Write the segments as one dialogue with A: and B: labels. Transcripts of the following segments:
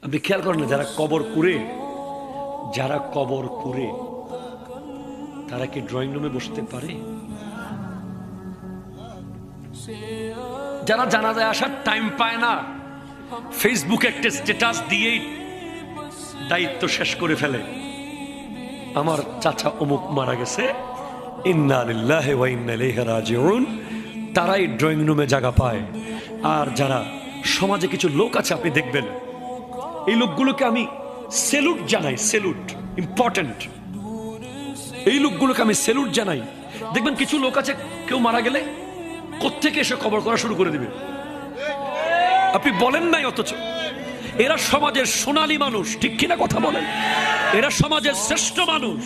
A: আপনি খেয়াল করেন না, যারা কবর কুড়ে তারা কি ড্রয়িং রুমে বসতে পারে? যারা জানাজায় আসার টাইম পায় না, ফেসবুকে একটা স্ট্যাটাস দিয়েই দায়িত্ব শেষ করে ফেলে, আমার চাচা অমুক মারা গেছে, ইন্না লিল্লাহি ওয়া ইন্না ইলাইহি রাজিউন, তারাই ড্রয়িং রুমে জায়গা পায়। আর যারা সমাজে কিছু লোক আছে, আপনি দেখবেন এই লোকগুলোকে আমি সেলুট জানাই, সেলুট ইম্পর্টেন্ট, এই লোকগুলোকে আমি সেলুট জানাই। দেখবেন কিছু লোক আছে, কেউ মারা গেলে কোত্থেকে এসে কবর করা শুরু করে দিবে, আপনি বলেন নাই, অথচ এরা সমাজের সোনালী মানুষ, ঠিক কিনা কথা বলেন? এরা সমাজের শ্রেষ্ঠ মানুষ,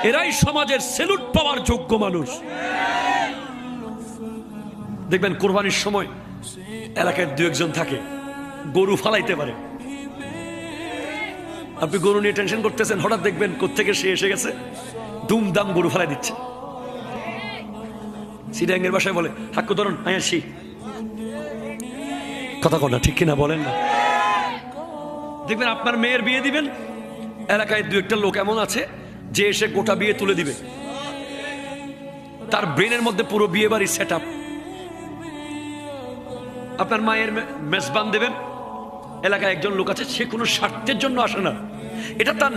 A: এরাই সমাজের সেলুট পাওয়ার যোগ্য মানুষ। দেখবেন কোরবানির সময় এলাকায় দু একজন থাকে, গরু ফালাইতে পারে, আপনি গরু নিয়ে টেনশন করতেছেন, হঠাৎ দেখবেন কোত্থেকে সে এসে গেছে, দুমদাম গরু ফালাই দিচ্ছে। সিডাঙ্গের বাসায় বলে, হাক্কু ধরুন আয়াসি, কথা কন না, ঠিক কিনা বলেন না? দেখবেন আপনার মেয়ের বিয়ে দিবেন, এলাকায় দু একটা লোক এমন আছে যে এসে গোটা বিয়ে তুলে দিবে, তার ব্রেনের মধ্যে পুরো বিয়ে বাড়ি সেট আপ। আপনার মায়ের মেজবান দেবেন, এলাকায় একজন লোক আছে, সে কোনো স্বার্থের জন্য আসে না, এটা তার